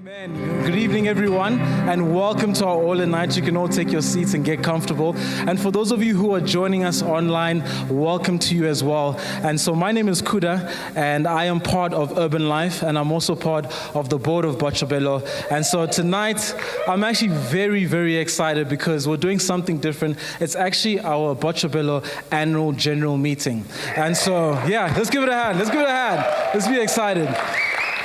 Amen. Good evening, everyone, and welcome to our All in Night. You can all take your seats and get comfortable. And for those of you who are joining us online, welcome to you as well. And so my name is Kuda, and I am part of Urban Life, and I'm also part of the board of Botshabelo. And so tonight, I'm actually very, very excited because we're doing something different. It's actually our Botshabelo annual general meeting. And so, yeah, let's give it a hand. Let's give it a hand. Let's be excited.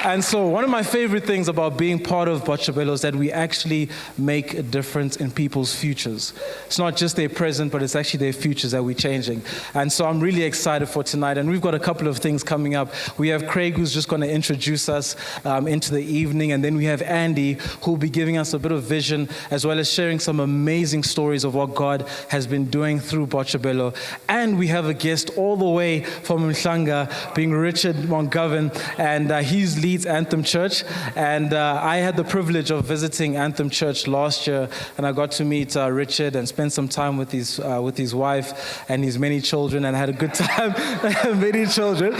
And so one of my favorite things about being part of Botshabelo is that we actually make a difference in people's futures. It's not just their present, but it's actually their futures that we're changing. And so I'm really excited for tonight. And we've got a couple of things coming up. We have Craig, who's just going to introduce us into the evening. And then we have Andy, who will be giving us a bit of vision, as well as sharing some amazing stories of what God has been doing through Botshabelo. And we have a guest all the way from Mhlanga, being Richard Mongovin, and he's leading Anthem Church, and I had the privilege of visiting Anthem Church last year, and I got to meet Richard and spend some time with his wife and his many children, and had a good time. Many children,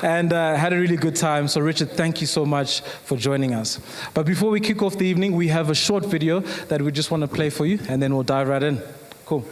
and had a really good time. So Richard, thank you so much for joining us. But before we kick off the evening, we have a short video that we just want to play for you, and then we'll dive right in. Cool.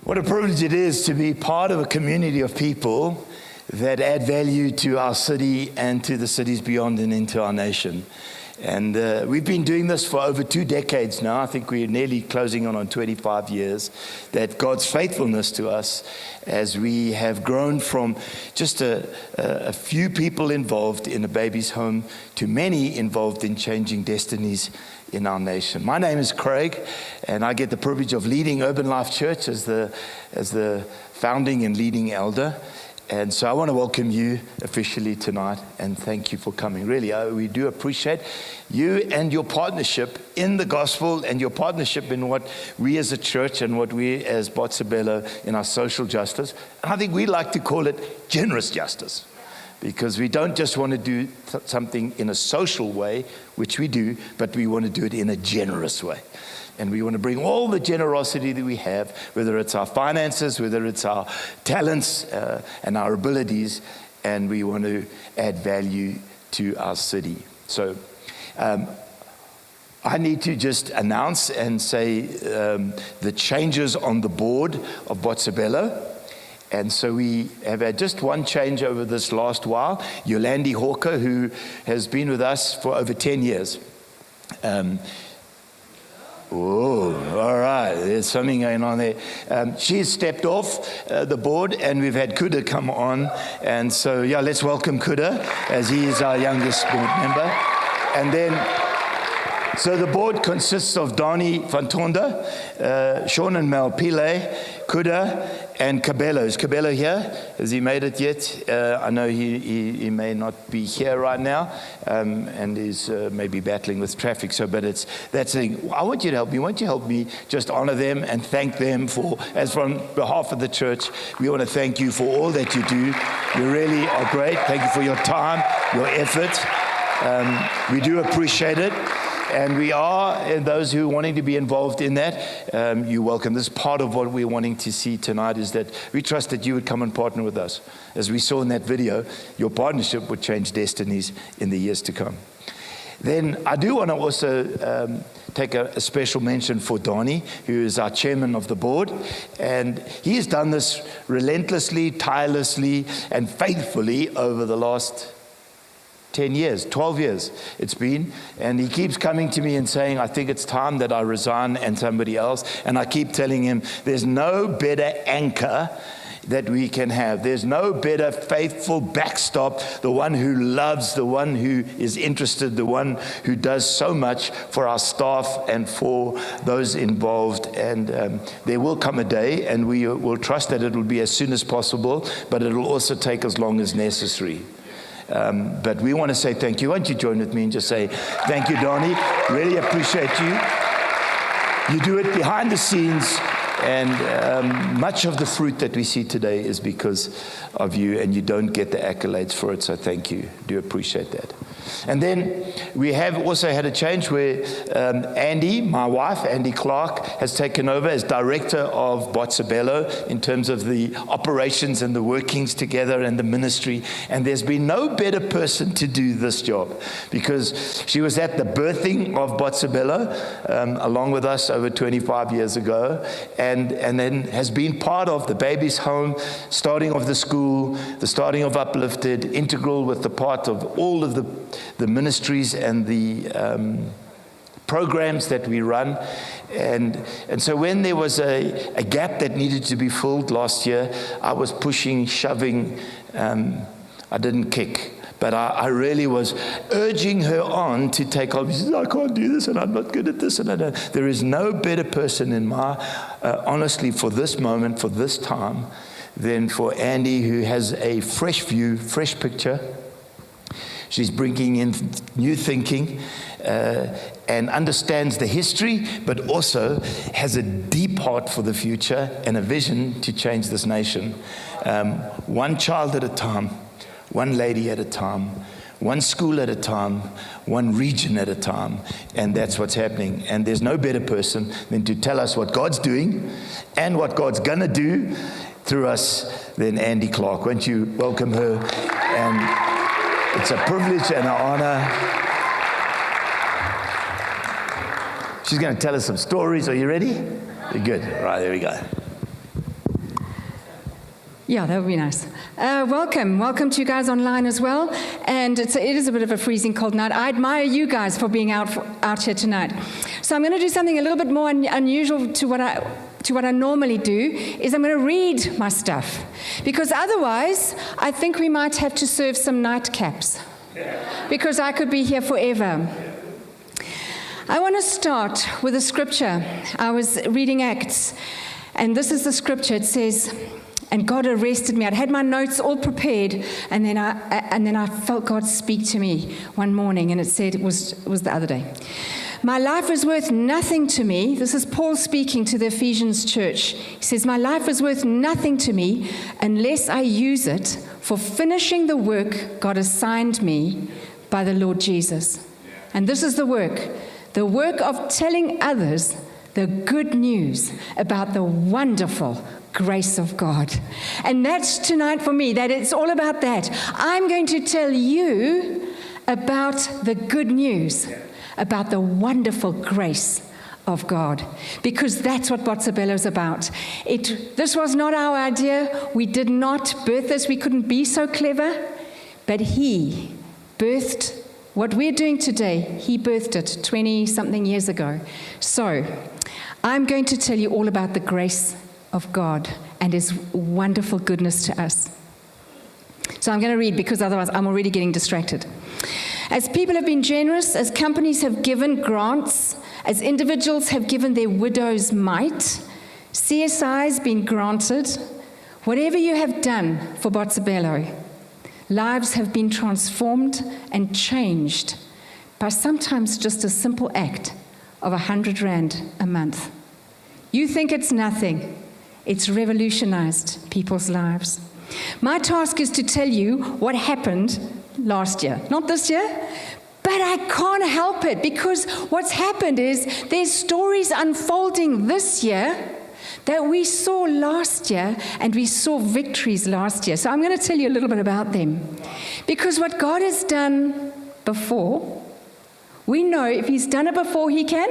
What a privilege it is to be part of a community of people that add value to our city and to the cities beyond and into our nation. And we've been doing this for over 2 decades now. I think we're nearly closing on 25 years. That God's faithfulness to us as we have grown from just a few people involved in a baby's home to many involved in changing destinies in our nation. My name is Craig, and I get the privilege of leading Urban Life Church as the founding and leading elder. And so I want to welcome you officially tonight and thank you for coming. Really, we do appreciate you and your partnership in the gospel and your partnership in what we as a church and what we as Botshabelo in our social justice. And I think we like to call it generous justice, because we don't just want to do something in a social way, which we do, but we want to do it in a generous way. And we want to bring all the generosity that we have, whether it's our finances, whether it's our talents and our abilities, and we want to add value to our city. So I need to just announce and say the changes on the board of Botshabelo. And so we have had just one change over this last while. Yolandi Hawker, who has been with us for over 10 years. Oh, all right. There's something going on there. She's stepped off the board, and we've had Kuda come on. And so, yeah, let's welcome Kuda, as he is our youngest board member. And then, so the board consists of Donnie Fantonda, Sean and Mel Pile, Kuda, and Cabello. Is Cabello here? Has he made it yet? I know he may not be here right now, and is maybe battling with traffic. So, but that's the thing. I want you to help me. Won't you help me just honor them and thank them for, as from behalf of the church, we want to thank you for all that you do. You really are great. Thank you for your time, your effort. We do appreciate it. And we are, and those who are wanting to be involved in that, you're welcome. This is part of what we're wanting to see tonight, is that we trust that you would come and partner with us. As we saw in that video, your partnership would change destinies in the years to come. Then I do want to also take a special mention for Donnie, who is our chairman of the board. And he has done this relentlessly, tirelessly, and faithfully over the last 10 years, 12 years it's been. And he keeps coming to me and saying, I think it's time that I resign and somebody else. And I keep telling him, there's no better anchor that we can have. There's no better faithful backstop, the one who loves, the one who is interested, the one who does so much for our staff and for those involved. And there will come a day, and we will trust that it will be as soon as possible, but it will also take as long as necessary. But we want to say thank you. Why don't you join with me and just say thank you, Donnie. Really appreciate you. You do it behind the scenes. And much of the fruit that we see today is because of you, and you don't get the accolades for it, so thank you. Do appreciate that. And then we have also had a change where Andy, my wife, Andy Clark, has taken over as director of Botshabelo in terms of the operations and the workings together and the ministry. And there's been no better person to do this job, because she was at the birthing of Botshabelo along with us over 25 years ago, and then has been part of the baby's home, starting of the school, the starting of Uplifted, integral with the part of all of the ministries and the programs that we run. And so when there was a gap that needed to be filled last year, I was pushing, shoving. I didn't kick, but I really was urging her on to take on. She says, I can't do this, and I'm not good at this, and I don't. There is no better person in my, honestly, for this moment, for this time, than for Andy, who has a fresh view, fresh picture. She's bringing in new thinking and understands the history, but also has a deep heart for the future and a vision to change this nation. One child at a time, one lady at a time, one school at a time, one region at a time. And that's what's happening. And there's no better person than to tell us what God's doing and what God's going to do through us than Andy Clark. Won't you welcome her? And it's a privilege and an honor. She's going to tell us some stories. Are you ready? You're good. Right, there we go. Yeah, that would be nice. Welcome to you guys online as well. And it is a bit of a freezing cold night. I admire you guys for being out here tonight. So I'm going to do something a little bit more unusual to what I normally do. Is I'm going to read my stuff, because otherwise I think we might have to serve some nightcaps, because I could be here forever. I want to start with a scripture. I was reading Acts, and this is the scripture. It says, and God arrested me. I'd had my notes all prepared, and then I felt God speak to me one morning, and it said, it was the other day. My life is worth nothing to me. This is Paul speaking to the Ephesians church. He says, my life is worth nothing to me unless I use it for finishing the work God assigned me by the Lord Jesus. And this is the work of telling others the good news about the wonderful grace of God. And that's tonight for me, that it's all about that. I'm going to tell you about the good news, about the wonderful grace of God, because that's what Botshabelo is about. This was not our idea. We did not birth this. We couldn't be so clever, but He birthed what we're doing today. He birthed it 20-something years ago. So I'm going to tell you all about the grace of God and His wonderful goodness to us. So I'm going to read, because otherwise I'm already getting distracted. As people have been generous, as companies have given grants, as individuals have given their widow's mite, CSI has been granted. Whatever you have done for Botshabelo, lives have been transformed and changed by sometimes just a simple act of 100 Rand a month. You think it's nothing. It's revolutionized people's lives. My task is to tell you what happened last year, not this year, but I can't help it, because what's happened is there's stories unfolding this year that we saw last year, and we saw victories last year. So I'm going to tell you a little bit about them, because what God has done before We know if he's done it before, he can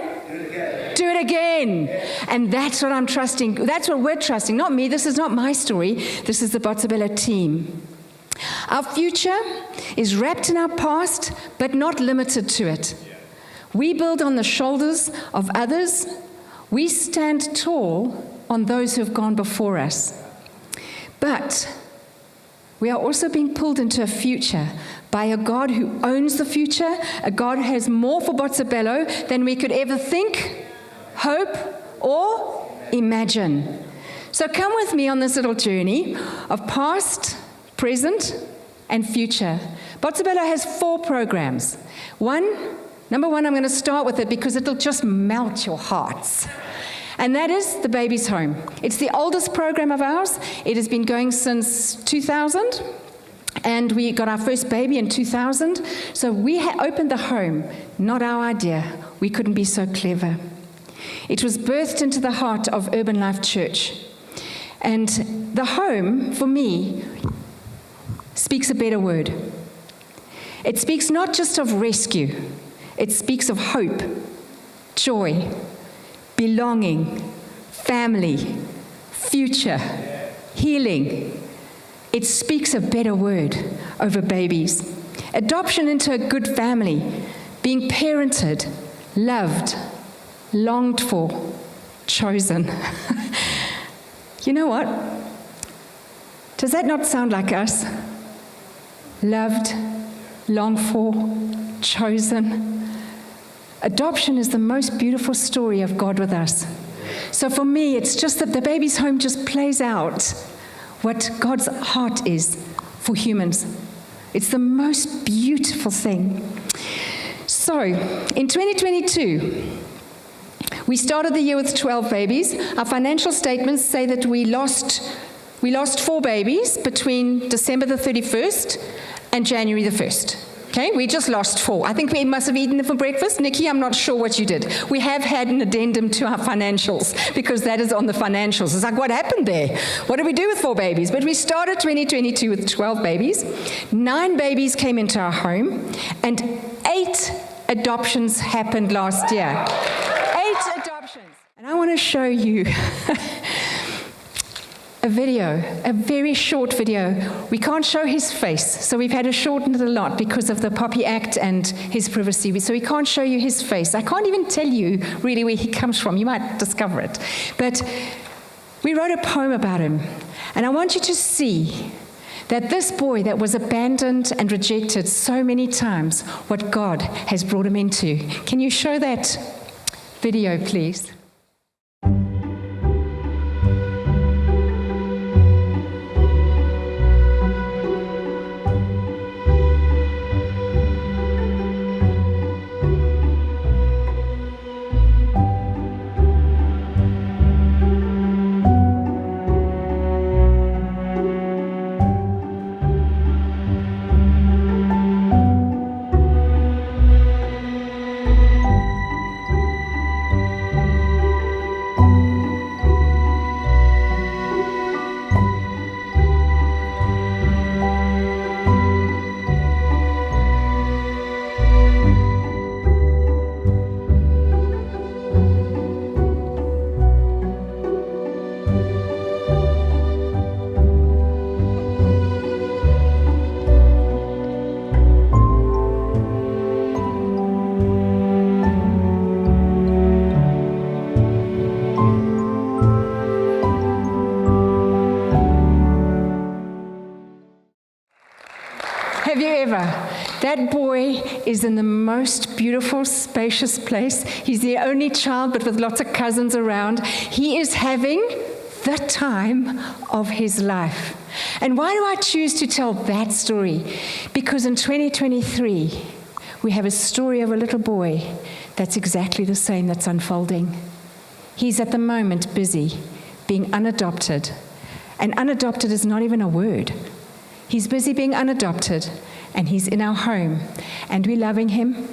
do it again. And that's what I'm trusting. That's what we're trusting. Not me. This is not my story. This is the Botshabelo team. Our future is wrapped in our past, but not limited to it. We build on the shoulders of others. We stand tall on those who have gone before us. But we are also being pulled into a future by a God who owns the future, a God who has more for Botshabelo than we could ever think, hope, or imagine. So come with me on this little journey of past, present, and future. Botshabelo has 4 programs. Number one, I'm going to start with it because it'll just melt your hearts. And that is the Baby's Home. It's the oldest program of ours. It has been going since 2000. And we got our first baby in 2000. So we opened the home. Not our idea. We couldn't be so clever. It was birthed into the heart of Urban Life Church. And the home, for me, speaks a better word. It speaks not just of rescue. It speaks of hope, joy, belonging, family, future, healing. It speaks a better word over babies. Adoption into a good family, being parented, loved, longed for, chosen. You know what? Does that not sound like us? Loved, longed for, chosen. Adoption is the most beautiful story of God with us. So for me, it's just that the Baby's Home just plays out what God's heart is for humans. It's the most beautiful thing. So, in 2022, we started the year with 12 babies. Our financial statements say that we lost 4 babies between December the 31st and January the 1st. Okay, we just lost 4. I think we must have eaten them for breakfast. Nikki, I'm not sure what you did. We have had an addendum to our financials because that is on the financials. It's like, what happened there? What did we do with 4 babies? But we started 2022 with 12 babies. 9 babies came into our home, and 8 adoptions happened last year. 8 adoptions. And I want to show you a video, a very short video. We can't show his face, so we've had to shorten it a lot because of the Poppy Act and his privacy. So we can't show you his face. I can't even tell you really where he comes from. You might discover it. But we wrote a poem about him. And I want you to see that this boy that was abandoned and rejected so many times, what God has brought him into. Can you show that video, please? Have you ever? That boy is in the most beautiful, spacious place. He's the only child, but with lots of cousins around. He is having the time of his life. And why do I choose to tell that story? Because in 2023, we have a story of a little boy that's exactly the same that's unfolding. He's at the moment busy being unadopted. And unadopted is not even a word. He's busy being unadopted, and he's in our home, and we're loving him,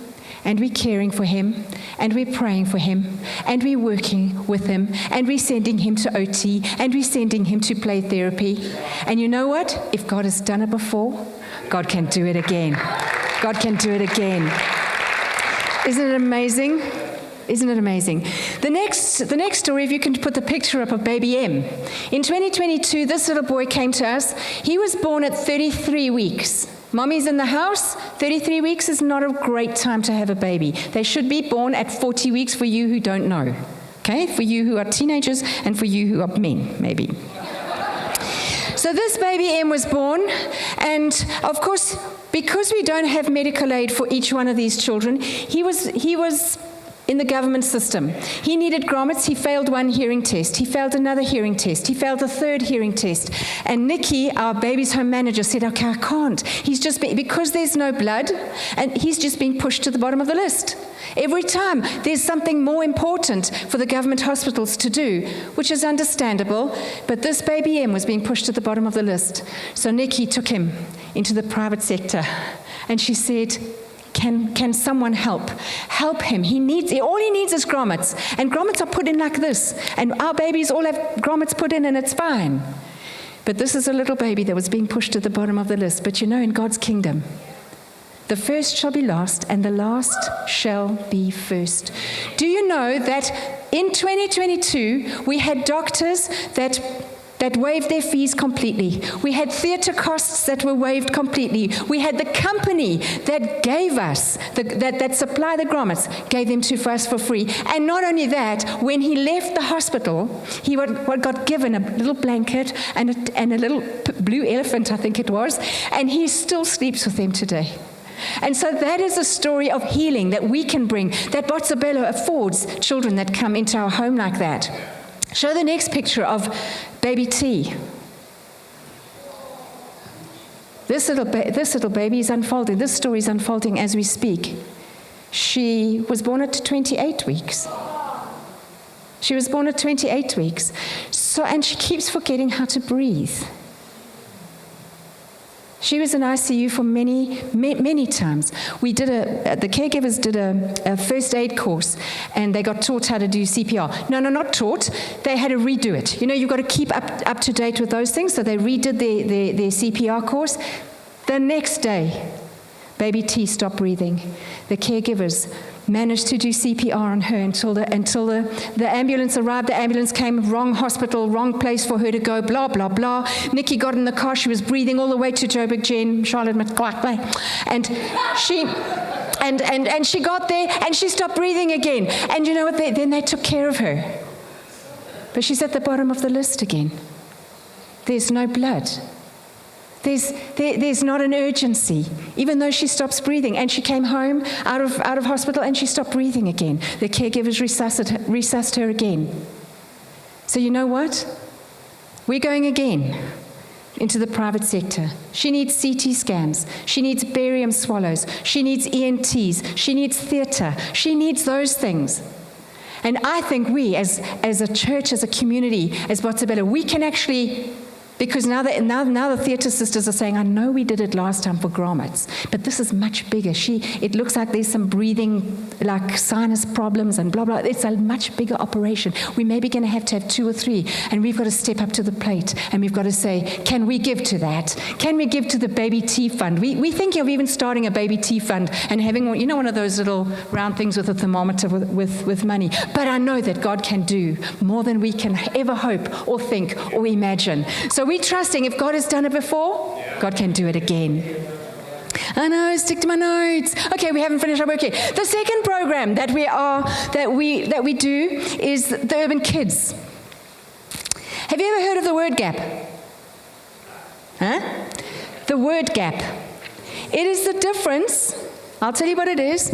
and we're caring for him, and we're praying for him, and we're working with him, and we're sending him to OT, and we're sending him to play therapy. And you know what? If God has done it before, God can do it again. God can do it again. Isn't it amazing? Isn't it amazing? The next story, if you can put the picture up of baby M. In 2022, this little boy came to us. He was born at 33 weeks. Mommy's in the house. 33 weeks is not a great time to have a baby. They should be born at 40 weeks for you who don't know. Okay? For you who are teenagers and for you who are men, maybe. So this baby M was born, and of course, because we don't have medical aid for each one of these children, he was in the government system. He needed grommets. He failed one hearing test. He failed another hearing test. He failed a third hearing test. And Nikki, our baby's home manager, said, okay, I can't. He's just because there's no blood, and he's just being pushed to the bottom of the list. Every time there's something more important for the government hospitals to do, which is understandable, but this baby M was being pushed to the bottom of the list. So Nikki took him into the private sector, and she said, Can someone help? Help him. All he needs is grommets. And grommets are put in like this. And our babies all have grommets put in, and it's fine. But this is a little baby that was being pushed to the bottom of the list. But you know, in God's kingdom, the first shall be last, and the last shall be first. Do you know that in 2022, we had doctors that waived their fees completely. We had theatre costs that were waived completely. We had the company that gave us, that supply the grommets, gave them to us for free. And not only that, when he left the hospital, he got given a little blanket and a little blue elephant, I think it was, and he still sleeps with them today. And so that is a story of healing that we can bring, that Botshabelo affords children that come into our home like that. Show the next picture of baby T. This little baby is unfolding. This story is unfolding as we speak. She was born at 28 weeks. She was born at 28 weeks. And she keeps forgetting how to breathe. She was in ICU for many times. The caregivers did a first aid course, and they got taught how to do CPR. No, not taught. They had to redo it. You know, you've got to keep up to date with those things. So they redid their CPR course. The next day, baby T stopped breathing. The caregivers managed to do CPR on her until the ambulance arrived. The ambulance came, wrong hospital, wrong place for her to go, blah, blah, blah. Nikki got in the car. She was breathing all the way to Joburg Gen, Charlotte McClark. And she got there, and she stopped breathing again. And you know what? Then they took care of her. But she's at the bottom of the list again. There's no blood. There's not an urgency, even though she stops breathing. And she came home out of hospital, and she stopped breathing again. The caregivers resuscitated her again. So you know what? We're going again into the private sector. She needs CT scans. She needs barium swallows. She needs ENTs. She needs theatre. She needs those things. And I think we, as a church, as a community, as Botshabelo, we can actually... Because now the theatre sisters are saying, I know we did it last time for grommets, but this is much bigger. It looks like there's some breathing, like sinus problems and blah, blah. It's a much bigger operation. We may be going to have 2 or 3, and we've got to step up to the plate, and we've got to say, can we give to that? Can we give to the baby T fund? We're thinking of even starting a baby T fund and having, one of those little round things with a thermometer with money. But I know that God can do more than we can ever hope or think or imagine. So we're trusting if God has done it before, God can do it again. I know, stick to my notes. Okay, we haven't finished our work yet. The second program that we do is the Urban Kids. Have you ever heard of the word gap? Huh? The word gap. It is the difference. I'll tell you what it is.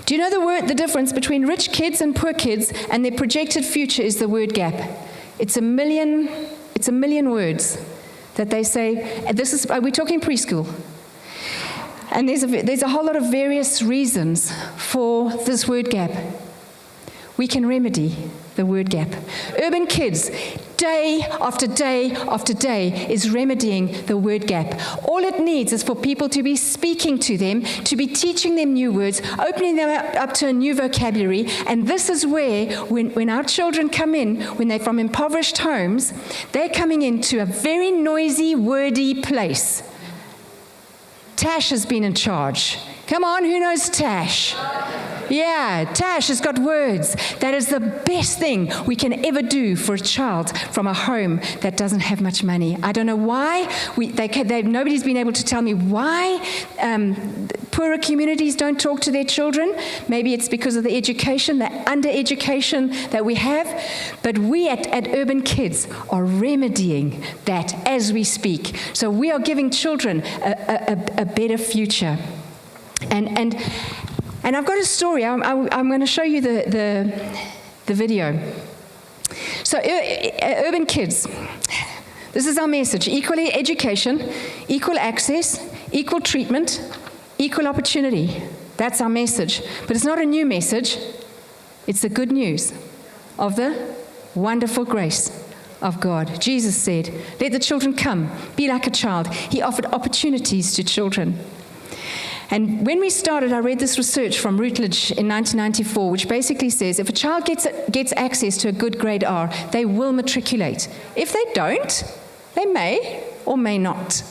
Do you know the difference between rich kids and poor kids, and their projected future is the word gap? It's a million words that they say. We're talking preschool. And there's a whole lot of various reasons for this word gap. We can remedy the word gap. Urban Kids, day after day after day, is remedying the word gap. All it needs is for people to be speaking to them, to be teaching them new words, opening them up to a new vocabulary. And this is where, when our children come in, when they're from impoverished homes, they're coming into a very noisy, wordy place. Tash has been in charge. Come on, who knows Tash? Yeah, Tash has got words. That is the best thing we can ever do for a child from a home that doesn't have much money. I don't know why. Nobody's been able to tell me why poorer communities don't talk to their children. Maybe it's because of the education, the under-education that we have. But we at Urban Kids are remedying that as we speak. So we are giving children a better future. And I've got a story. I'm going to show you the video. So Urban Kids, this is our message: equal education, equal access, equal treatment, equal opportunity. That's our message. But it's not a new message. It's the good news of the wonderful grace of God. Jesus said, "Let the children come, be like a child." He offered opportunities to children. And when we started, I read this research from Routledge in 1994, which basically says if a child gets access to a good grade R, they will matriculate. If they don't, they may or may not.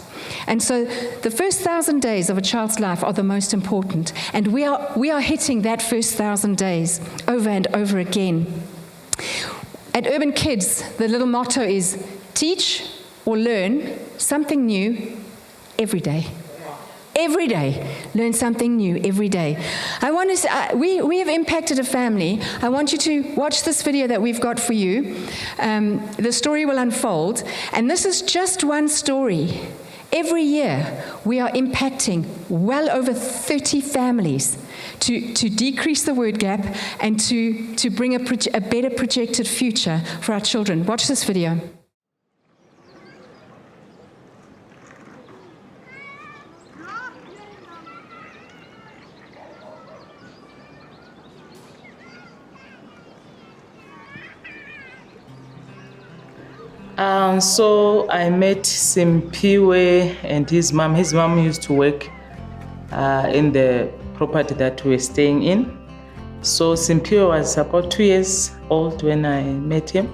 And so the first 1,000 days of a child's life are the most important. And we are hitting that first 1,000 days over and over again. At Urban Kids, the little motto is teach or learn something new every day. Every day, learn something new every day. I want to. We have impacted a family. I want you to watch this video that we've got for you. The story will unfold, and this is just one story. Every year, we are impacting well over 30 families to decrease the word gap and to bring a better projected future for our children. Watch this video. So I met Simpiwe and his mom. His mom used to work in the property that we were staying in. So Simpiwe was about 2 years old when I met him.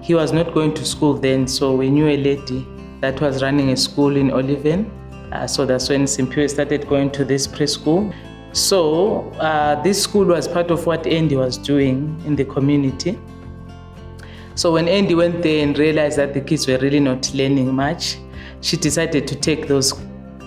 He was not going to school then, so we knew a lady that was running a school in Oliven. So that's when Simpiwe started going to this preschool. So this school was part of what Andy was doing in the community. So when Andy went there and realized that the kids were really not learning much, she decided to take those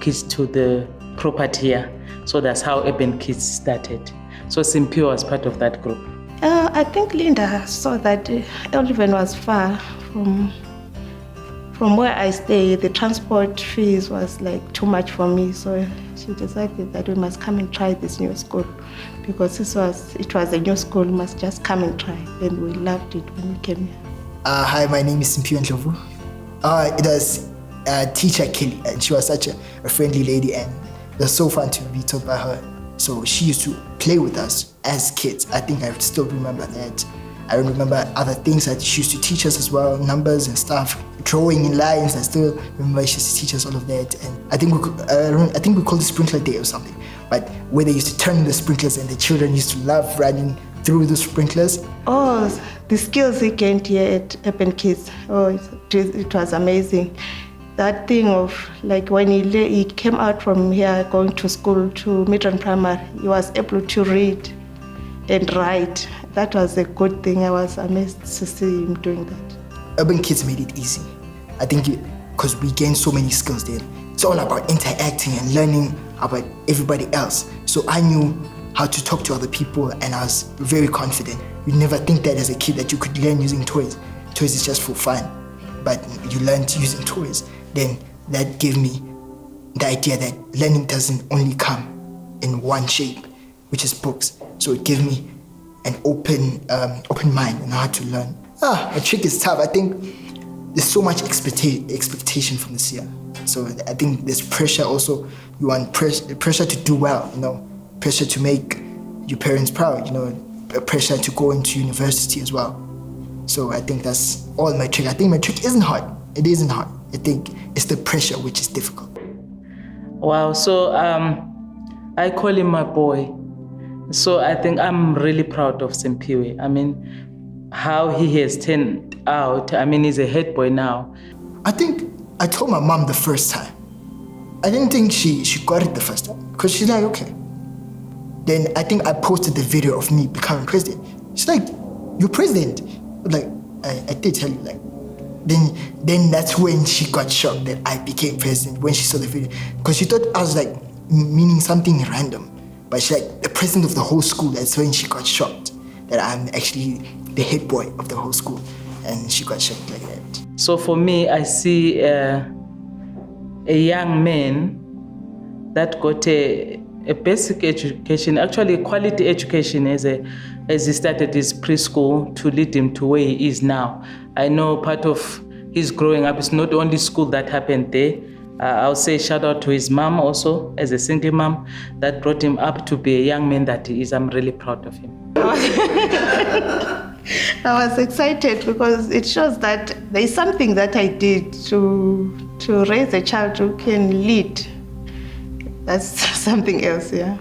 kids to the property here. So that's how Urban Kids started. So Simpiwe was part of that group. I think Linda saw that Oliven was far from where I stay. The transport fees was like too much for me, so she decided that we must come and try this new school, because it was a new school. We must just come and try, and we loved it when we came here. Hi, my name is Simpiwe Ndlovu. It was teacher Kelly, and she was such a friendly lady, and it was so fun to be taught by her. So she used to play with us as kids. I think I still remember that. I remember other things that she used to teach us as well, numbers and stuff, drawing in lines. I still remember she used to teach us all of that. And I think we called it sprinkler day or something. But where they used to turn the sprinklers, and the children used to love running through the sprinklers. Oh, the skills he gained here at Urban Kids. Oh, it was amazing. That thing of like when he came out from here going to school to Midrand Primary, he was able to read and write. That was a good thing. I was amazed to see him doing that. Urban Kids made it easy. I think because we gained so many skills there. It's all about interacting and learning about everybody else. So I knew how to talk to other people, and I was very confident. You never think that as a kid that you could learn using toys. Toys is just for fun, but you learned using toys. Then that gave me the idea that learning doesn't only come in one shape, which is books. So it gave me an open mind and how to learn. A trick is tough. I think there's so much expectation from this year. So I think there's pressure also. You want pressure to do well, pressure to make your parents proud, pressure to go into university as well. So I think that's all my trick. I think my trick isn't hard. It isn't hard. I think it's the pressure which is difficult. Wow, so I call him my boy. So I think I'm really proud of Simpiwe. I mean, how he has turned out. I mean, he's a head boy now. I think I told my mom the first time. I didn't think she got it the first time, because she's like, okay. Then I think I posted the video of me becoming president. She's like, "You're president?" Like, I did tell you, like. Then that's when she got shocked that I became president, when she saw the video. Because she thought I was like meaning something random. But she's like, the president of the whole school. That's when she got shocked that I'm actually the head boy of the whole school. And she got shocked like that. So for me, I see a young man that got a basic education, actually a quality education as he started his preschool to lead him to where he is now. I know part of his growing up is not only school that happened there. I'll say shout out to his mom also, as a single mom, that brought him up to be a young man that he is. I'm really proud of him. I was excited because it shows that there is something that I did to raise a child who can lead. That's something else, yeah.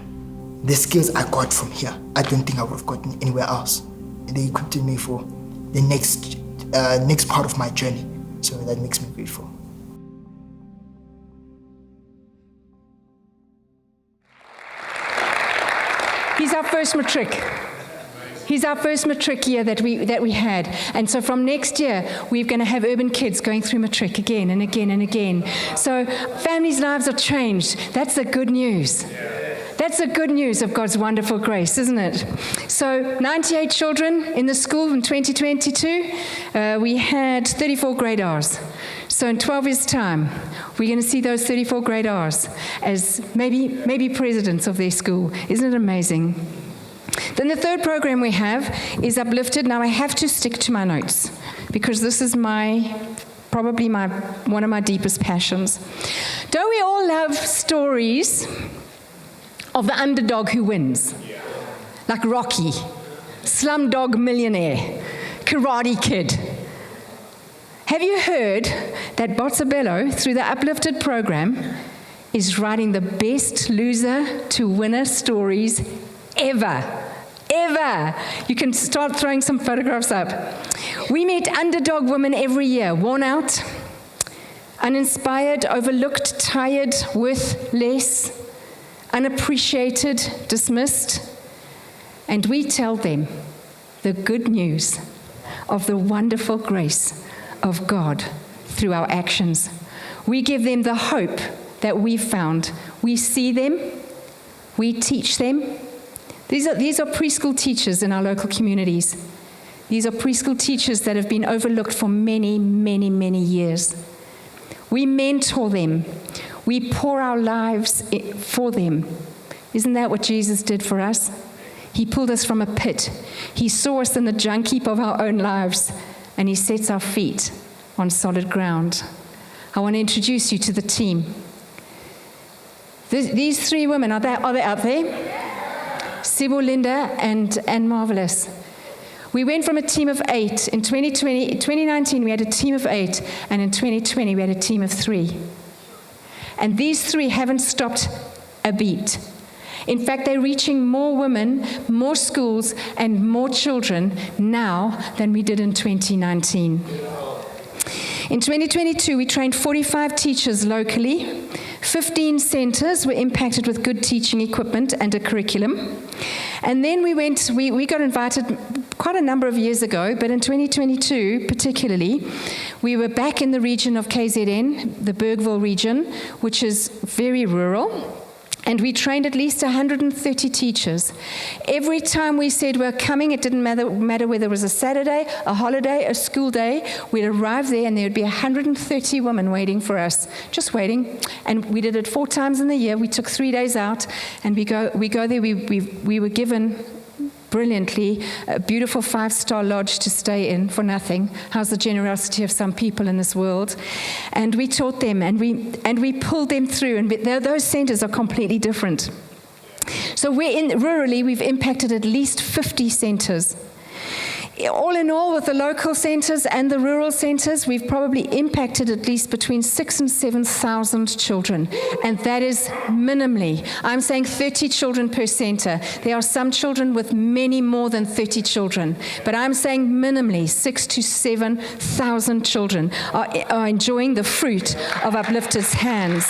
The skills I got from here, I don't think I would have gotten anywhere else. They equipped me for the next part of my journey. So that makes me grateful. He's our first matric. He's our first matric year that we had. And so from next year, we're going to have urban kids going through matric again and again and again. So families' lives are changed. That's the good news. That's the good news of God's wonderful grace, isn't it? So 98 children in the school in 2022. We had 34 grade Rs. So in 12 years' time, we're going to see those 34 grade Rs as maybe presidents of their school. Isn't it amazing? Then the third program we have is Uplifted. Now I have to stick to my notes because this is probably one of my deepest passions. Don't we all love stories of the underdog who wins? Like Rocky, Slumdog Millionaire, Karate Kid. Have you heard that Botshabelo, through the Uplifted program, is writing the best loser to winner stories ever? You can start throwing some photographs up. We meet underdog women every year, worn out, uninspired, overlooked, tired, worth less, unappreciated, dismissed. And we tell them the good news of the wonderful grace of God through our actions. We give them the hope that we found. We see them, we teach them. These are preschool teachers in our local communities. These are preschool teachers that have been overlooked for many, many, many years. We mentor them. We pour our lives for them. Isn't that what Jesus did for us? He pulled us from a pit. He saw us in the junk heap of our own lives, and he sets our feet on solid ground. I want to introduce you to the team. These three women, are they out there? Sibo, Linda, and Marvelous. We went from a team of 8. In 2019, we had a team of 8, and in 2020, we had a team of 3. And these 3 haven't stopped a beat. In fact, they're reaching more women, more schools, and more children now than we did in 2019. In 2022, we trained 45 teachers locally. 15 centers were impacted with good teaching equipment and a curriculum. And then we got invited quite a number of years ago, but in 2022 particularly, we were back in the region of KZN, the Bergville region, which is very rural. And we trained at least 130 teachers. Every time we said we're coming, it didn't matter whether it was a Saturday, a holiday, a school day, we'd arrive there and there would be 130 women waiting for us, just waiting. And we did it 4 times in the year. We took 3 days out, and we go there. We were given brilliantly a beautiful 5-star lodge to stay in for nothing. How's the generosity of some people in this world? And we taught them, and we pulled them through, and those centers are completely different. So rurally, we've impacted at least 50 centers. All in all, with the local centers and the rural centers, we've probably impacted at least between 6,000 and 7,000 children. And that is minimally. I'm saying 30 children per center. There are some children with many more than 30 children. But I'm saying minimally 6,000 to 7,000 children are enjoying the fruit of Uplifted's hands.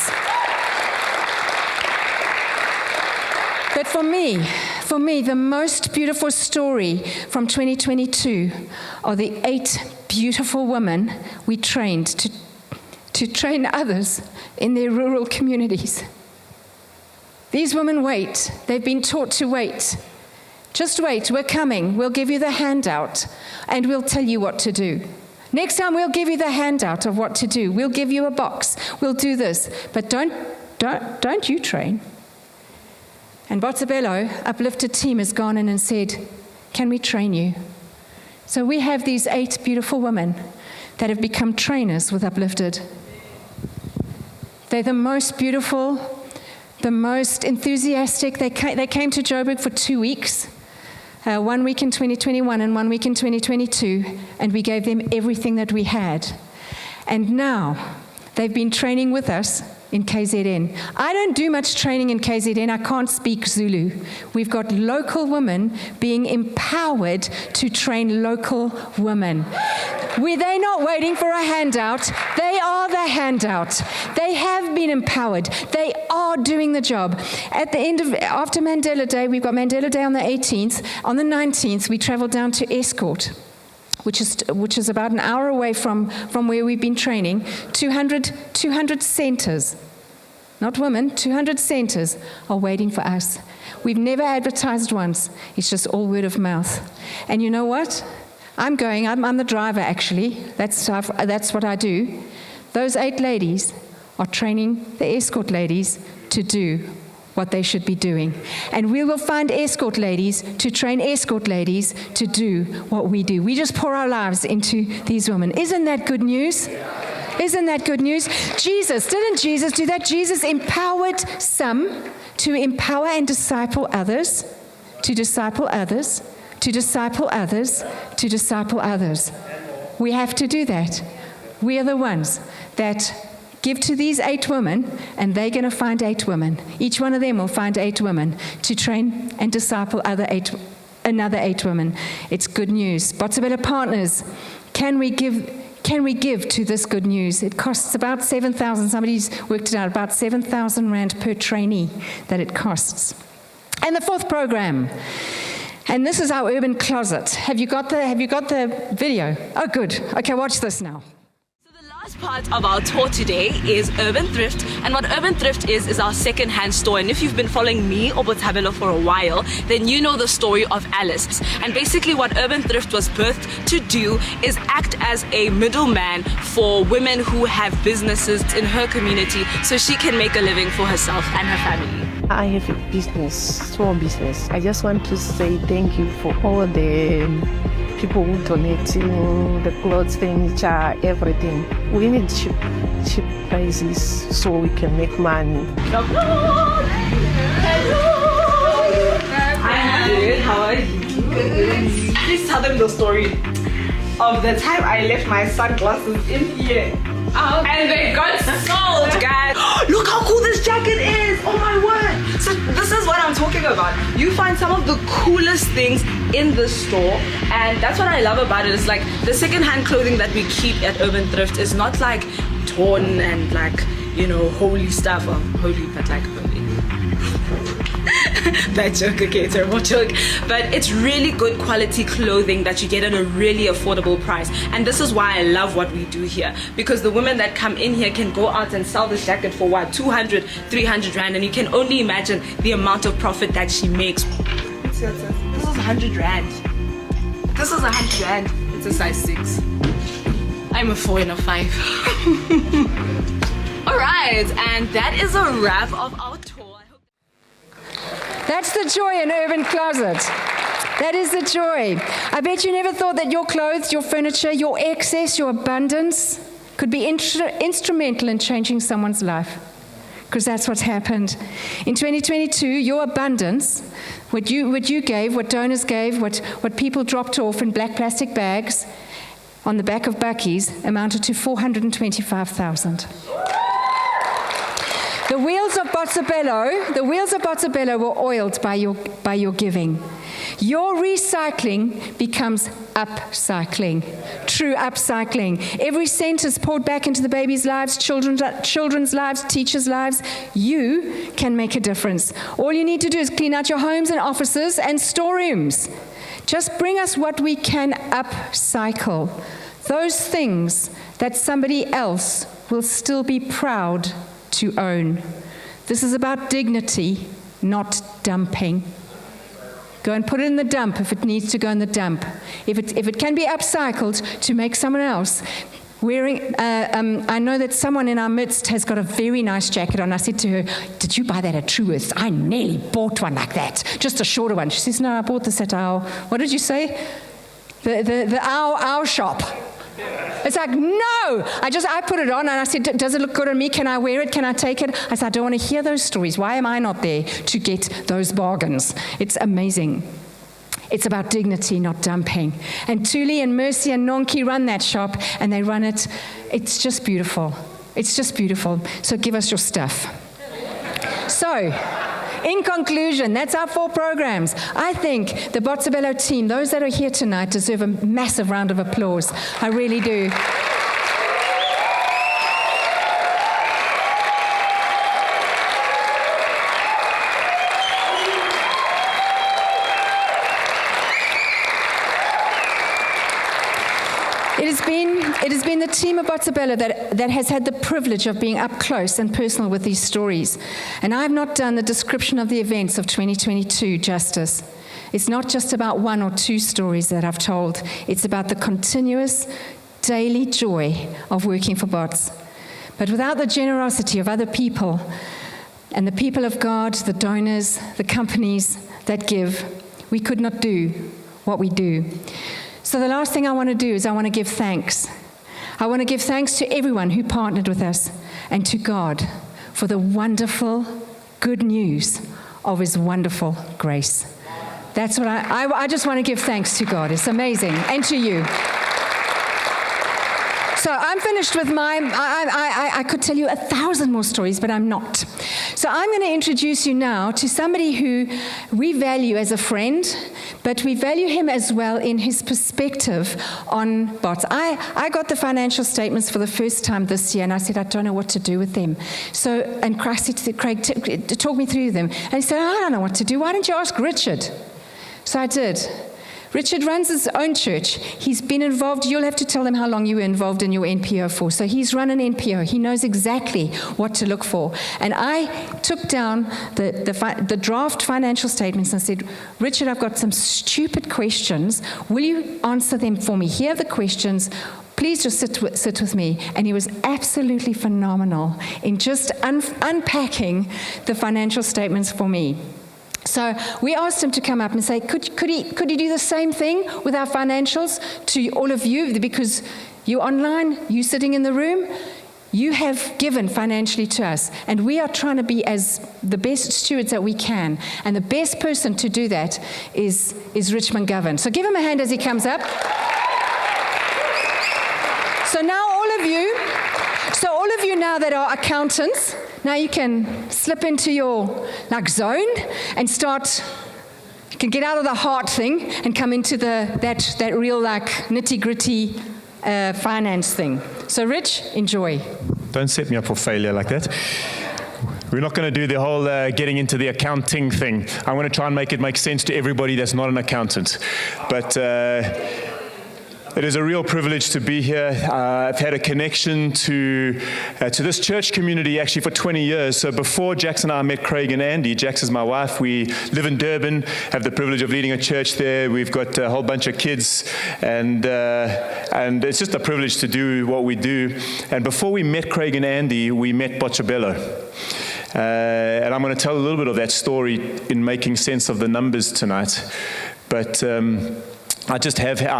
But for me, the most beautiful story from 2022 are the 8 beautiful women we trained to train others in their rural communities. These women wait. They've been taught to wait. Just wait, we're coming. We'll give you the handout and we'll tell you what to do. Next time we'll give you the handout of what to do. We'll give you a box. We'll do this. But don't you train. And Botshabelo Uplifted team has gone in and said, can we train you? So we have these 8 beautiful women that have become trainers with Uplifted. They're the most beautiful, the most enthusiastic. They came to Joburg for 2 weeks, 1 week in 2021 and 1 week in 2022, and we gave them everything that we had. And now they've been training with us in KZN. I don't do much training in KZN. I can't speak Zulu. We've got local women being empowered to train local women. They're not waiting for a handout. They are the handout. They have been empowered. They are doing the job. At the end of, after Mandela Day, we've got Mandela Day on the 18th. On the 19th, we traveled down to Escort, which is about an hour away from where we've been training. 200 centers, not women, 200 centers are waiting for us. We've never advertised once. It's just all word of mouth. And you know what? I'm the driver actually. That's what I do. Those 8 ladies are training the Escort ladies to do what they should be doing. And we will find Escort ladies to train Escort ladies to do what we do. We just pour our lives into these women. Isn't that good news? Isn't that good news? Didn't Jesus do that? Jesus empowered some to empower and disciple others, to disciple others, to disciple others, to disciple others. We have to do that. We are the ones that give to these 8 women, and they're going to find 8 women. Each one of them will find 8 women to train and disciple another 8 women. It's good news. Botshabelo partners, can we give to this good news? It costs about 7,000. Somebody's worked it out, about 7,000 rand per trainee that it costs. And the 4th program. And this is our urban closet. Have you got the video? Oh, good. Okay, watch this now. Last part of our tour today is Urban Thrift, and what Urban Thrift is our second-hand store. And if you've been following me or Botshabelo for a while, then you know the story of Alice. And basically what Urban Thrift was birthed to do is act as a middleman for women who have businesses in her community so she can make a living for herself and her family. I have a business, small business. I just want to say thank you for all the people who donating the clothes, furniture, everything. We need cheap prices so we can make money. Hello! I'm good. How are you? Good. Please tell them the story of the time I left my sunglasses in here. And they got sold, guys. Look how cool this jacket is. Oh my word. So this is what I'm talking about. You find some of the coolest things in the store, and that's what I love about it. It's like the second-hand clothing that we keep at Urban Thrift is not like torn and like, you know, holy stuff. Holy, but like holy. That joke, okay, terrible joke. But it's really good quality clothing that you get at a really affordable price. And this is why I love what we do here, because the women that come in here can go out and sell this jacket for what, 200, 300 rand, and you can only imagine the amount of profit that she makes. This is 100 rand. This is 100 rand. It's a size 6. I'm a 4 and a 5. All right, and that is a wrap of our tour. That's the joy in Urban Closet. That is the joy. I bet you never thought that your clothes, your furniture, your excess, your abundance could be instrumental in changing someone's life. Because that's what's happened. In 2022, your abundance, what you gave, what donors gave, what people dropped off in black plastic bags on the back of Bucky's amounted to 425,000. The wheels of Botshabelo were oiled by your giving. Your recycling becomes upcycling, true upcycling. Every cent is poured back into the babies' lives, children's lives, teachers' lives. You can make a difference. All you need to do is clean out your homes and offices and storerooms. Just bring us what we can upcycle. Those things that somebody else will still be proud to own. This is about dignity, not dumping. Go and put it in the dump if it needs to go in the dump. If it can be upcycled to make someone else wearing, I know that someone in our midst has got a very nice jacket on. I said to her, "Did you buy that at Truworths?" "I nearly bought one like that, just a shorter one." She says, "No, I bought this at our," what did you say? The our shop. It's like, no, I put it on and I said, "Does it look good on me? Can I wear it? Can I take it?" I said, "I don't want to hear those stories. Why am I not there to get those bargains?" It's amazing. It's about dignity, not dumping. And Tuli and Mercy and Nonki run that shop, and they run it. It's just beautiful. It's just beautiful. So give us your stuff. So, in conclusion, that's our 4 programs. I think the Botshabelo team, those that are here tonight, deserve a massive round of applause. I really do. It has been the team of Botshabelo that has had the privilege of being up close and personal with these stories. And I've not done the description of the events of 2022 justice. It's not just about 1 or 2 stories that I've told. It's about the continuous, daily joy of working for Bots. But without the generosity of other people and the people of God, the donors, the companies that give, we could not do what we do. So the last thing I want to do is I want to give thanks. I want to give thanks to everyone who partnered with us and to God for the wonderful good news of His wonderful grace. That's what I just want to give thanks to God. It's amazing. And to you. So I'm finished with I could tell you 1,000 more stories, but I'm not. So I'm going to introduce you now to somebody who we value as a friend, but we value him as well in his perspective on Bots. I got the financial statements for the first time this year, and I said, I don't know what to do with them. So, and Craig said, talk me through them. And he said, I don't know what to do. Why don't you ask Richard? So I did. Richard runs his own church. He's been involved. You'll have to tell them how long you were involved in your NPO for. So he's run an NPO. He knows exactly what to look for. And I took down the draft financial statements and said, Richard, I've got some stupid questions. Will you answer them for me? Here are the questions. Please just sit with me. And he was absolutely phenomenal in just unpacking the financial statements for me. So we asked him to come up and say, could he do the same thing with our financials to all of you? Because you online, you sitting in the room, you have given financially to us. And we are trying to be as the best stewards that we can. And the best person to do that is Rich McGovern. So give him a hand as he comes up. So now all of you now that are accountants, now you can slip into your zone and start. You can get out of the heart thing and come into that real nitty-gritty finance thing. So Rich, enjoy. Don't set me up for failure like that. We're not going to do the whole getting into the accounting thing. I'm going to try and make it make sense to everybody that's not an accountant. But it is a real privilege to be here. I've had a connection to this church community actually for 20 years. So before Jax and I met Craig and Andy, Jax is my wife, we live in Durban, have the privilege of leading a church there. We've got a whole bunch of kids, and it's just a privilege to do what we do. And before we met Craig and Andy, we met Botshabelo. And I'm going to tell a little bit of that story in making sense of the numbers tonight. But I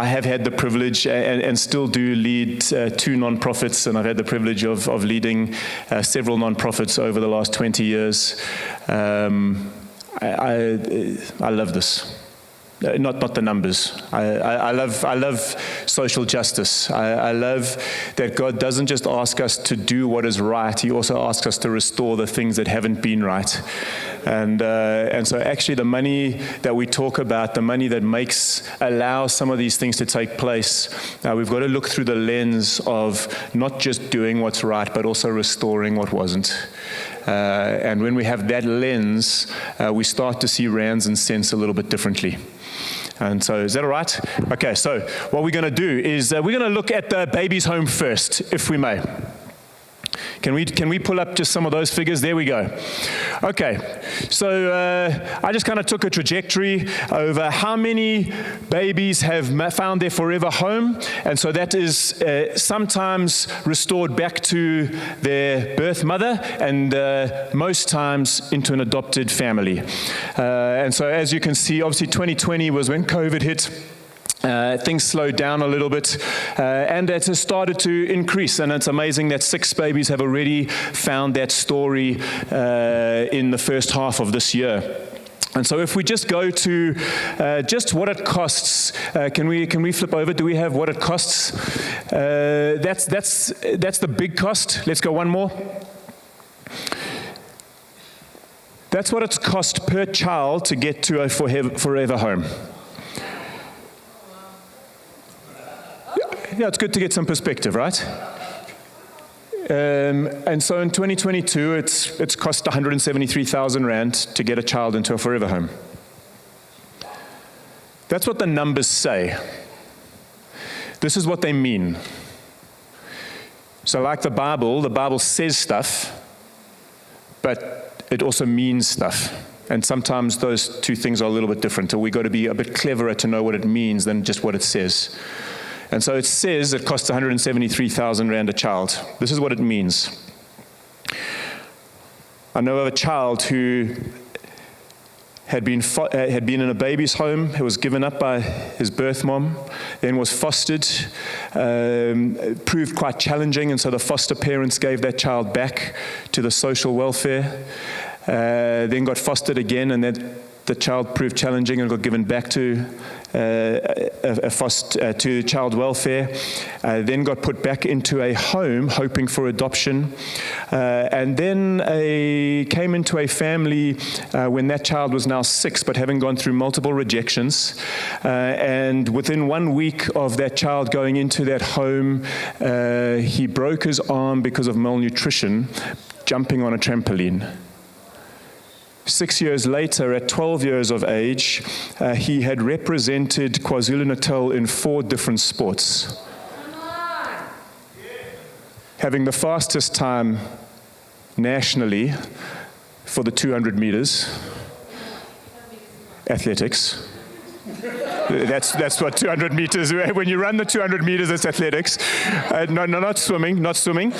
have had the privilege and still do lead 2 nonprofits, and I've had the privilege of leading several nonprofits over the last 20 years. I love this. not the numbers. I love social justice. I love that God doesn't just ask us to do what is right, He also asks us to restore the things that haven't been right. And so actually the money that we talk about, the money that allows some of these things to take place, we've got to look through the lens of not just doing what's right, but also restoring what wasn't. And when we have that lens, we start to see rands and cents a little bit differently. And so, is that all right? Okay, so what we're going to do is we're going to look at the baby's home first, if we may. Can we pull up just some of those figures? There we go. Okay, so I just kind of took a trajectory over how many babies have found their forever home, and so that is sometimes restored back to their birth mother, and most times into an adopted family. And so as you can see, obviously 2020 was when COVID hit. Things slowed down a little bit, and it has started to increase, and it's amazing that 6 babies have already found that story in the first half of this year. And so if we just go to just what it costs, can we flip over? Do we have what it costs? That's the big cost. Let's go one more. That's what it's cost per child to get to a forever home. Yeah, it's good to get some perspective, right? And so in 2022, it's cost 173,000 rand to get a child into a forever home. That's what the numbers say. This is what they mean. So like the Bible says stuff, but it also means stuff. And sometimes those two things are a little bit different, or we've got to be a bit cleverer to know what it means than just what it says. And so it says it costs 173,000 rand a child. This is what it means. I know of a child who had been in a baby's home. He was given up by his birth mom, then was fostered, proved quite challenging, and so the foster parents gave that child back to the social welfare, then got fostered again, and then the child proved challenging and got given back to to child welfare, then got put back into a home hoping for adoption, and then came into a family when that child was now 6, but having gone through multiple rejections, and within 1 week of that child going into that home, he broke his arm because of malnutrition, jumping on a trampoline. 6 years later, at 12 years of age, he had represented KwaZulu-Natal in 4 different sports, having the fastest time nationally for the 200 meters, athletics. That's what 200 meters, when you run the 200 meters, it's athletics. No, not swimming.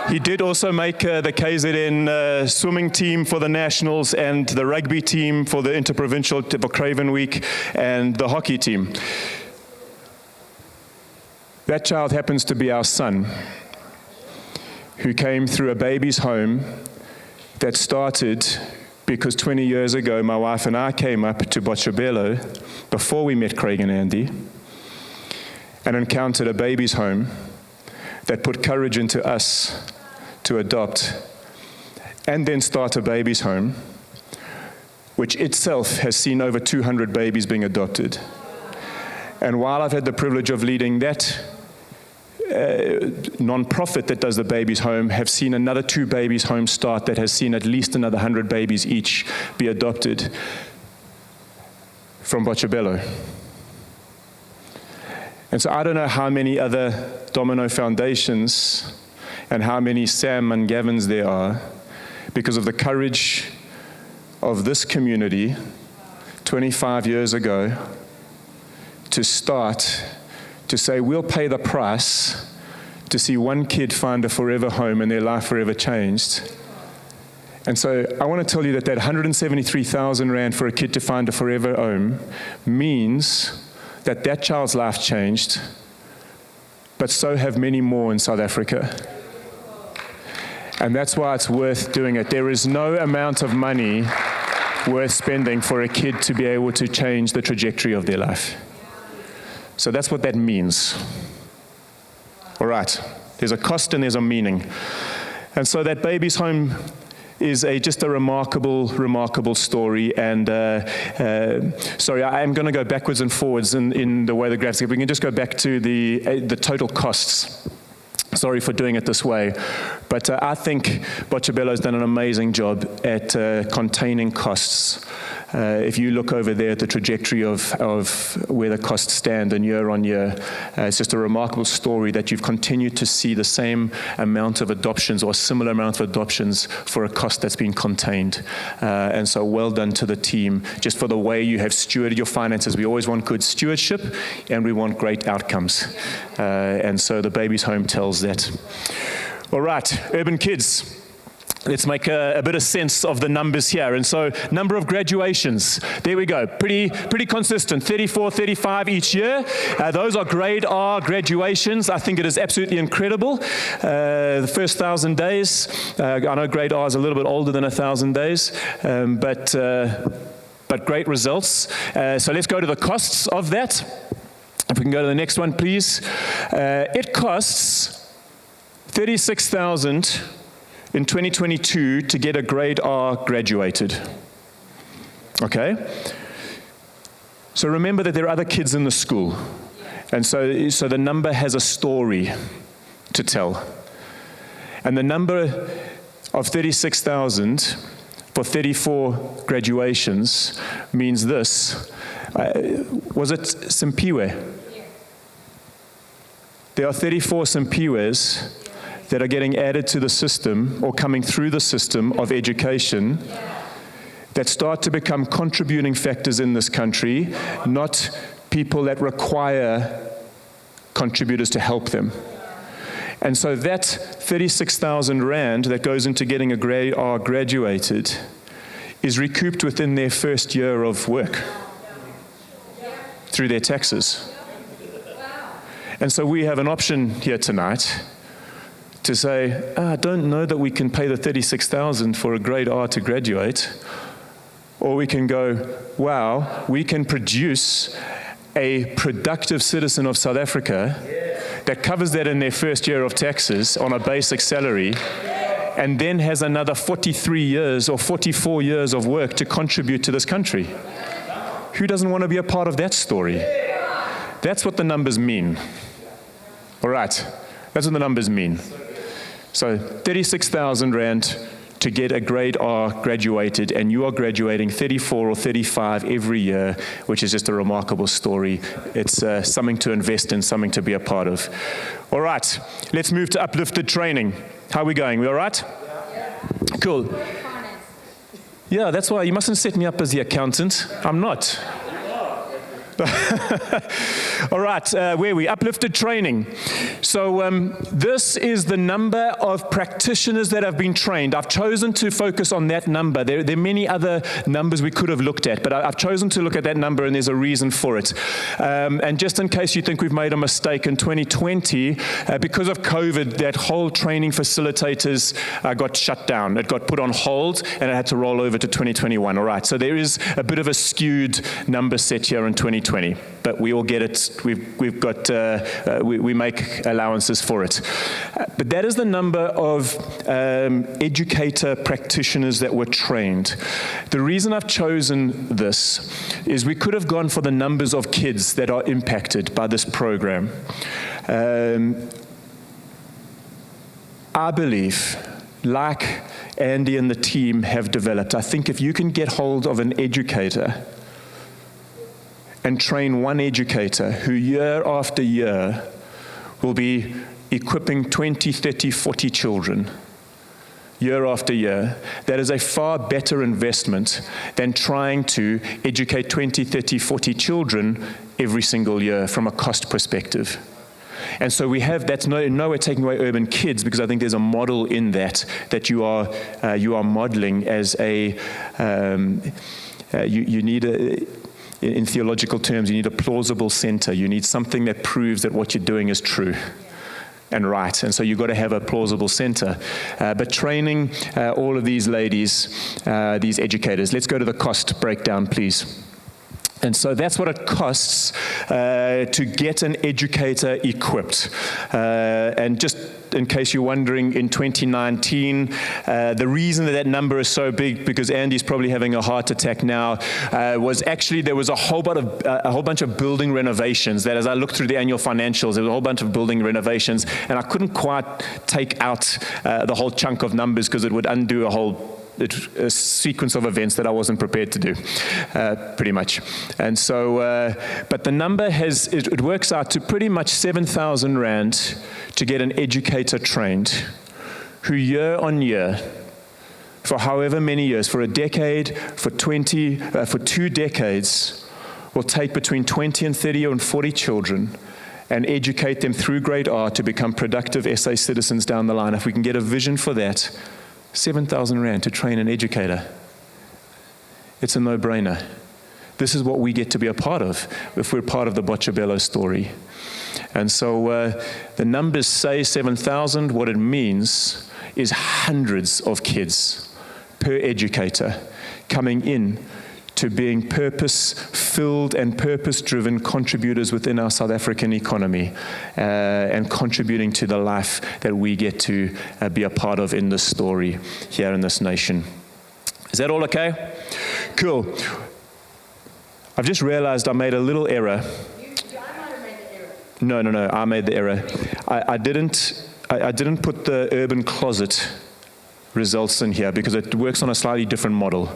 He did also make the KZN swimming team for the nationals and the rugby team for the interprovincial for Craven Week and the hockey team. That child happens to be our son, who came through a baby's home that started because 20 years ago my wife and I came up to Botshabelo before we met Craig and Andy and encountered a baby's home that put courage into us to adopt and then start a baby's home, which itself has seen over 200 babies being adopted. And while I've had the privilege of leading that non-profit that does the baby's home, have seen another 2 babies home start that has seen at least another 100 babies each be adopted from Botshabelo. And so I don't know how many other Domino Foundations and how many Sam and Gavins there are, because of the courage of this community 25 years ago to start to say, we'll pay the price to see one kid find a forever home and their life forever changed. And so I want to tell you that 173,000 rand for a kid to find a forever home means that child's life changed, but so have many more in South Africa. And that's why it's worth doing it. There is no amount of money worth spending for a kid to be able to change the trajectory of their life. So that's what that means. All right, there's a cost and there's a meaning. And so that baby's home is just a remarkable story. And sorry, I am going to go backwards and forwards in the way the graphs. If we can just go back to the total costs. Sorry for doing it this way, but I think Botshabelo has done an amazing job at containing costs. If you look over there at the trajectory of where the costs stand and year on year, it's just a remarkable story that you've continued to see the same amount of adoptions or a similar amount of adoptions for a cost that's been contained. And so well done to the team just for the way you have stewarded your finances. We always want good stewardship and we want great outcomes. And so the Baby's Home tells that. All right, urban kids. Let's make a bit of sense of the numbers here. And so, number of graduations. There we go. Pretty consistent. 34, 35 each year. Those are grade R graduations. I think it is absolutely incredible. The first 1,000 days. I know grade R is a little bit older than 1,000 days, but great results. So let's go to the costs of that. If we can go to the next one, please. It costs 36,000 in 2022 to get a grade R graduated. Okay? So remember that there are other kids in the school. And so the number has a story to tell. And the number of 36,000 for 34 graduations means this. Was it Simpiwe? There are 34 Simpiwes that are getting added to the system or coming through the system of education that start to become contributing factors in this country, not people that require contributors to help them. And so that 36,000 Rand that goes into getting a grade R graduated is recouped within their first year of work through their taxes. And so we have an option here tonight to say, I don't know that we can pay the 36,000 for a grade R to graduate. Or we can go, wow, we can produce a productive citizen of South Africa that covers that in their first year of taxes on a basic salary, and then has another 43 years or 44 years of work to contribute to this country. Who doesn't want to be a part of that story? That's what the numbers mean. All right, that's what the numbers mean. So 36,000 Rand to get a grade R graduated, and you are graduating 34 or 35 every year, which is just a remarkable story. It's something to invest in, something to be a part of. All right, let's move to uplifted training. How are we going? We all right? Cool. Yeah, that's why you mustn't set me up as the accountant. I'm not. All right, where are we? Uplifted training. So this is the number of practitioners that have been trained. I've chosen to focus on that number. There are many other numbers we could have looked at, but I've chosen to look at that number, and there's a reason for it. And just in case you think we've made a mistake, in 2020, because of COVID, that whole training facilitators got shut down. It got put on hold, and it had to roll over to 2021. All right, so there is a bit of a skewed number set here in 2020. But we all get it. We've got we make allowances for it. But that is the number of educator practitioners that were trained. The reason I've chosen this is we could have gone for the numbers of kids that are impacted by this program. I believe, like Andy and the team have developed, I think if you can get hold of an educator and train one educator who year after year will be equipping 20, 30, 40 children year after year, that is a far better investment than trying to educate 20, 30, 40 children every single year from a cost perspective. And so we have, that's nowhere taking away urban kids, because I think there's a model in that you are modeling as a, you need a, in theological terms, you need a plausible center. You need something that proves that what you're doing is true. and right. And so you've got to have a plausible center. But training all of these ladies, these educators. Let's go to the cost breakdown, please. And so that's what it costs to get an educator equipped. And just in case you're wondering, in 2019, the reason that number is so big, because Andy's probably having a heart attack now, was actually there was a whole bunch of building renovations that, as I looked through the annual financials, there was a whole bunch of building renovations, and I couldn't quite take out the whole chunk of numbers because it would undo a sequence of events that I wasn't prepared to do, pretty much. And so, but the number it works out to pretty much 7,000 Rand to get an educator trained, who year on year, for however many years, for a decade, for 2 decades, will take between 20 and 30 and 40 children and educate them through grade R to become productive SA citizens down the line. If we can get a vision for that, 7,000 Rand to train an educator. It's a no-brainer. This is what we get to be a part of if we're part of the Botshabelo story. And so the numbers say 7,000. What it means is hundreds of kids per educator coming in to being purpose-filled and purpose-driven contributors within our South African economy and contributing to the life that we get to be a part of in this story here in this nation. Is that all okay? Cool. I've just realized I made a little error. No, I made the error. I didn't put the urban closet results in here because it works on a slightly different model.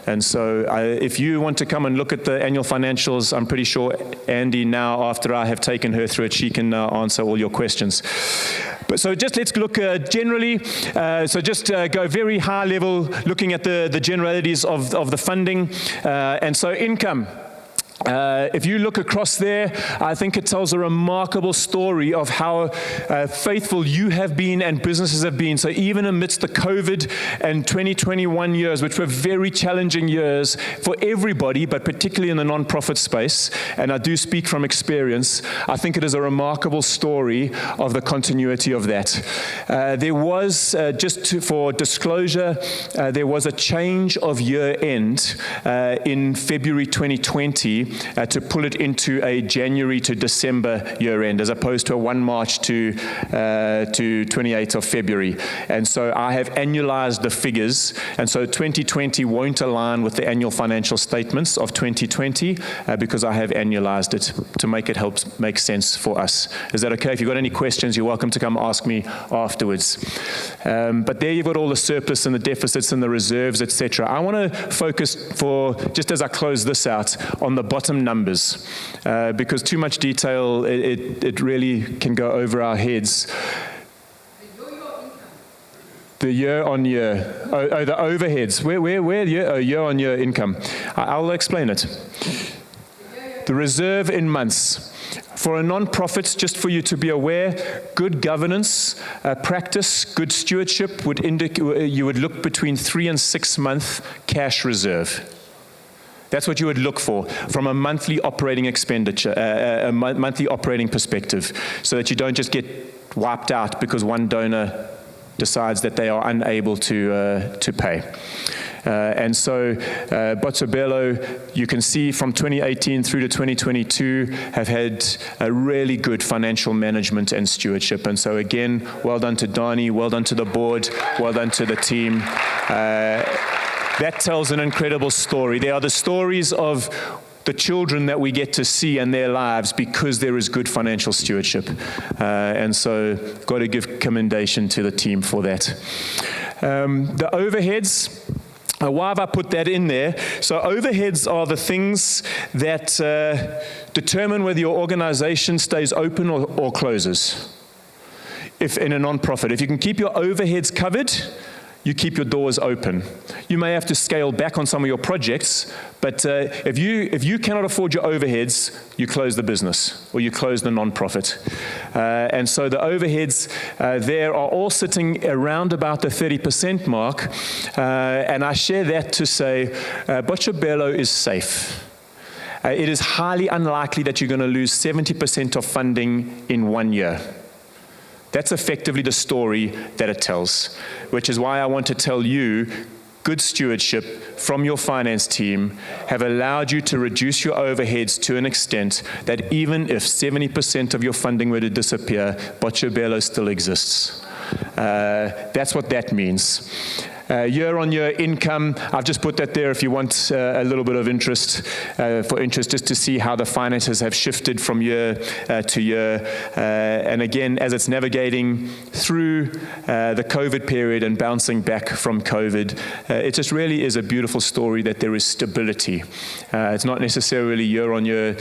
And so if you want to come and look at the annual financials, I'm pretty sure Andy now, after I have taken her through it, she can answer all your questions. But so just let's look generally. So just go very high level, looking at the generalities of the funding. And so income. If you look across there, I think it tells a remarkable story of how faithful you have been and businesses have been. So even amidst the COVID and 2021 years, which were very challenging years for everybody, but particularly in the non-profit space, and I do speak from experience, I think it is a remarkable story of the continuity of that. There was, for disclosure, there was a change of year end in February 2020 to pull it into a January to December year end, as opposed to a 1 March to 28th of February. And so I have annualized the figures, and so 2020 won't align with the annual financial statements of 2020 because I have annualized it to make it help make sense for us. Is that okay? If you've got any questions, you're welcome to come ask me afterwards. But there you've got all the surplus and the deficits and the reserves, etc. I want to focus just as I close this out, on the bottom numbers, because too much detail, it really can go over our heads. The year-on-year, the overheads. Where year-on-year income? I'll explain it. The reserve in months. For a non-profit, just for you to be aware, good governance practice, good stewardship would indicate you would look between 3 and 6 month cash reserve. That's what you would look for from a monthly operating expenditure, a monthly operating perspective, so that you don't just get wiped out because one donor decides that they are unable to pay. And so Botshabelo, you can see from 2018 through to 2022, have had a really good financial management and stewardship. And so again, well done to Donnie, well done to the board, well done to the team. That tells an incredible story. They are the stories of the children that we get to see and their lives because there is good financial stewardship. And so got to give commendation to the team for that. The overheads, why have I put that in there? So overheads are the things that determine whether your organization stays open or closes. If in a non-profit, if you can keep your overheads covered, you keep your doors open. You may have to scale back on some of your projects, but if you cannot afford your overheads, you close the business or you close the non-profit. And so the overheads there are all sitting around about the 30% mark. And I share that to say Botshabelo is safe. It is highly unlikely that you're going to lose 70% of funding in 1 year. That's effectively the story that it tells, which is why I want to tell you, good stewardship from your finance team have allowed you to reduce your overheads to an extent that even if 70% of your funding were to disappear, Botshabelo still exists. That's what that means. Year-on-year income, I've just put that there if you want a little bit of interest, just to see how the finances have shifted from year to year. And again, as it's navigating through the COVID period and bouncing back from COVID, it just really is a beautiful story that there is stability. It's not necessarily year-on-year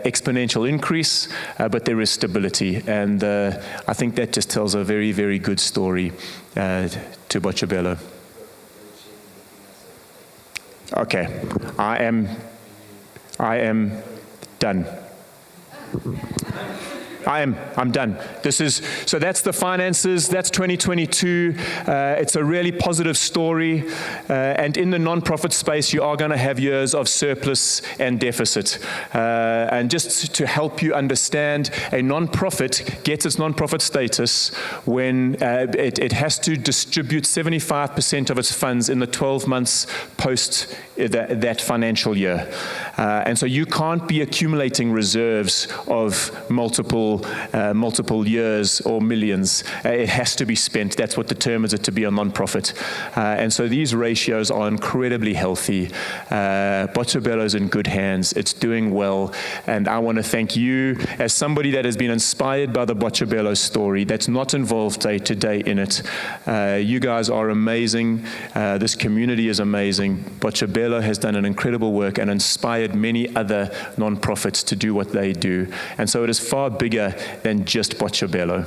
exponential increase, but there is stability. And I think that just tells a very, very good story to Botshabelo. Okay, I am done. I'm done. So that's the finances, that's 2022. It's a really positive story. And in the non-profit space, you are going to have years of surplus and deficit. And just to help you understand, a non-profit gets its non-profit status when it has to distribute 75% of its funds in the 12 months post that financial year. And so you can't be accumulating reserves of multiple years or millions. It has to be spent. That's what determines it to be a non-profit. And so these ratios are incredibly healthy. Botshabelo's in good hands. It's doing well. And I want to thank you as somebody that has been inspired by the Botshabelo story, that's not involved day to day in it. You guys are amazing. This community is amazing. Botshabelo has done an incredible work and inspired many other non-profits to do what they do. And so it is far bigger than just Botshabelo.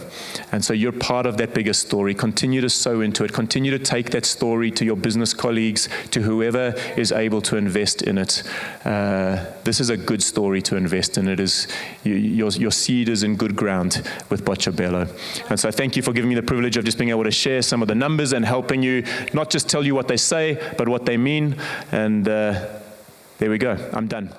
And so you're part of that bigger story. Continue to sow into it. Continue to take that story to your business colleagues, to whoever is able to invest in it. This is a good story to invest in. It is your seed is in good ground with Botshabelo. And so thank you for giving me the privilege of just being able to share some of the numbers and helping you not just tell you what they say, but what they mean. And there we go. I'm done.